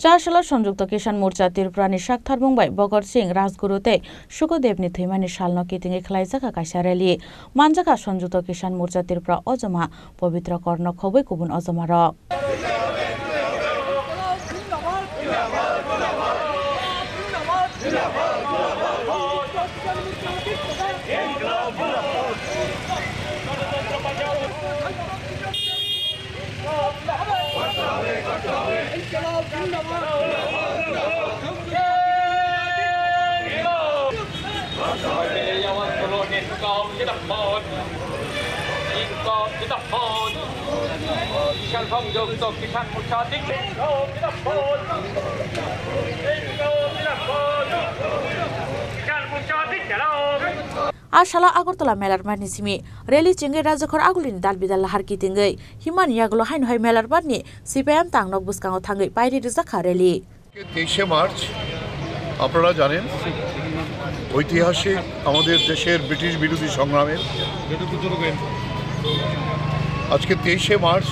चारशाला संयुक्त किसान मोर्चा त्रिपुरानि शाक्थार बुंबाय भगत सिंह राजगुरु तै सुखदेवनि थैमानि सालनो कितिङै खलाइजाखा कायसा रेली मानजाखा संयुक्त किसान मोर्चा त्रिपुरा अजमा पवित्र कर्ण खबै गुबुन अजमा र आशाला आगरतला मेलार मानि सिमी रेली चिंगे राजखर आगुलिनि दाल बिदाल लाहार कितिङै हिमान यागलो हाइन हाय मेलार बादनि सीपीएम तांनक बुसकाङाव थाङै पाइरि रिजाखा रेली 23 मार्च আপনারা জানেন ঐতিহাসিক আমাদের দেশের ব্রিটিশ বিরোধী সংগ্রামের আজকে 23 মার্চ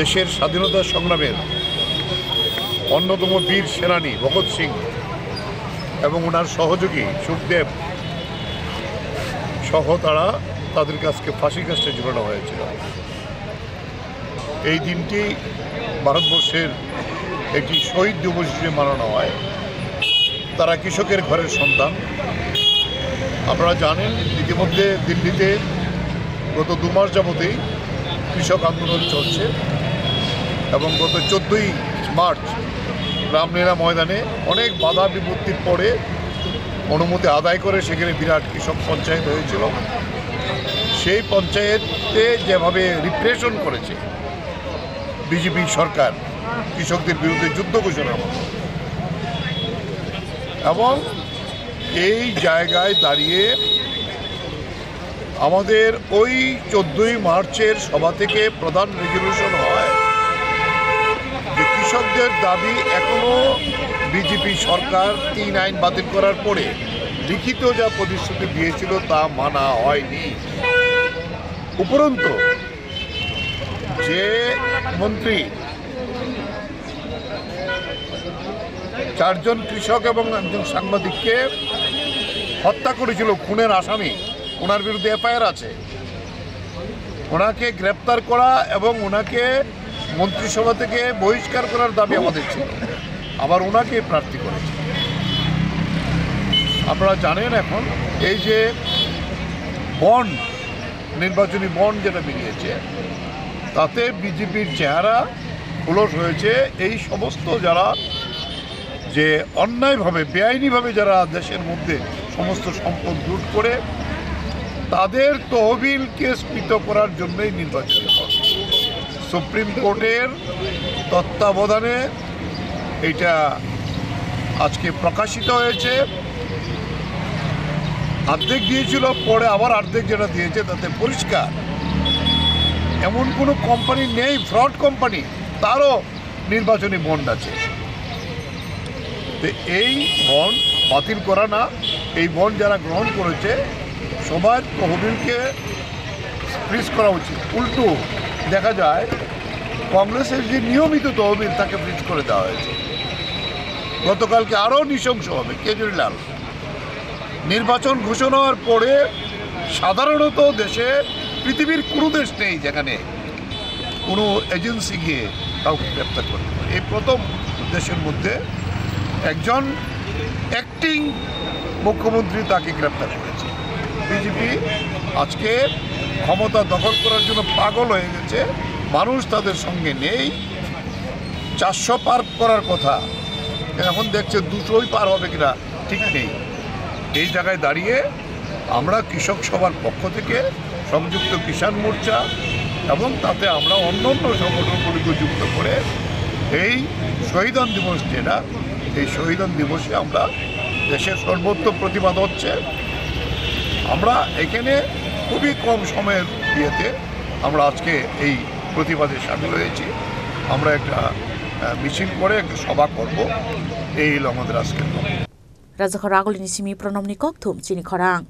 দেশের স্বাধীনতা সংগ্রামের অন্যতম বীর সেনানী ভগৎ সিং এবং ওনার সহযোগী সুখদেব সহ তাদেরকে আজকে ফাঁসি কাস্টে ঝুলানো হয়েছিল। এই দিনটি ভারতবর্ষের একটি শহীদ দিবস হিসেবে মানানো হয়। তারা কৃষকের ঘরের সন্তান। আপনারা জানেন ইতিমধ্যে দিল্লিতে গত 2 মাস যাবতেই কৃষক আন্দোলন চলছে এবং গত 14ই মার্চ রামলীলা ময়দানে অনেক বাধা বিপত্তির পরে অনুমতি আদায় করে সেখানে বিরাট কৃষক পঞ্চায়েত হয়েছিল। সেই পঞ্চায়েতে যেভাবে রিপ্রেশন করেছে বিজেপি সরকার কৃষকদের বিরুদ্ধে যুদ্ধ ঘোষণা করে এবং এই জায়গায় দাঁড়িয়ে আমাদের ওই 14ই মার্চের সভা থেকে প্রধান রেজলিউশন হয় যে কৃষকদের দাবি এখনো বিজেপি সরকার 3 আইন বাতিল করার পরে লিখিত যা প্রতিশ্রুতি দিয়েছিল তা মানা হয়নি। উপরন্তু যে মন্ত্রী 4 জন কৃষক এবং একজন সাংবাদিককে হত্যা করেছিল খুনের আসামি, ওনার বিরুদ্ধে এফআইআর আছে, ওনাকে গ্রেপ্তার করা এবং ওনাকে মন্ত্রিসভা থেকে বহিষ্কার করার দাবি আমাদের ছিল। আবার ওনাকে প্রার্থী করেছে। আপনারা জানেন এখন এই যে বন্ড নির্বাচনী বন্ড যেটা বেরিয়েছে তাতে বিজেপির চেহারা খোলস হয়েছে। এই সমস্ত যারা যে অন্যায়ভাবে বেআইনিভাবে যারা দেশের মধ্যে সমস্ত সম্পদ লুট করে তাদের তহবিলকে স্ফীত করার জন্যই নির্বাচনী বন্ড সুপ্রিম কোর্টের তত্ত্বাবধানে এটা আজকে প্রকাশিত হয়েছে। অর্ধেক দিয়েছিল, পরে আবার অর্ধেক যেটা দিয়েছে তাতে পরিষ্কার এমন কোনো কোম্পানি নেই, ফ্রড কোম্পানি, তারও নির্বাচনী বন্ড আছে। তো এই বন্ড বাতিল করা না, এই বন্ড যারা গ্রহণ করেছে সবার তহবিলকে ফ্রিজ করা উচিত। উল্টো দেখা যায় কংগ্রেসের যে নিয়মিত তহবিল তাকে ফ্রিজ করে দেওয়া হয়েছে। গতকালকে আরও নৃশংস হবে কেজরিওয়াল নির্বাচন ঘোষণা হওয়ার পরে সাধারণত দেশে পৃথিবীর কোনো দেশ নেই যেখানে কোনো এজেন্সি গিয়ে কাউকে গ্রেপ্তার করতে পারে। এই প্রথম দেশের মধ্যে একজন অ্যাক্টিং মুখ্যমন্ত্রী তাকে গ্রেপ্তার করেছে। বিজেপি আজকে ক্ষমতা দখল করার জন্য পাগল হয়ে গেছে। মানুষ তাদের সঙ্গে নেই। 400 পার করার কথা, এখন দেখছে 200ই পার হবে কিনা ঠিক নেই। এই জায়গায় দাঁড়িয়ে আমরা কৃষক সভার পক্ষ থেকে সংযুক্ত কিষাণ মোর্চা এবং তাতে আমরা অন্য সংগঠনগুলিকে যুক্ত করে এই শহীদান দিবস যেটা, এই শহীদান দিবসে আমরা দেশের সর্বত্র প্রতিবাদ হচ্ছে। আমরা এখানে খুবই কম সময়ের ইয়েতে আমরা আজকে এই প্রতিবাদে সামিল হয়েছি। আমরা একটা মিছিল করে একটা সভা করব, এই হলো আমাদের আজকের। রাজাখর আগলিনি সিমি প্রণমনি ককথুম চিনি খরাং।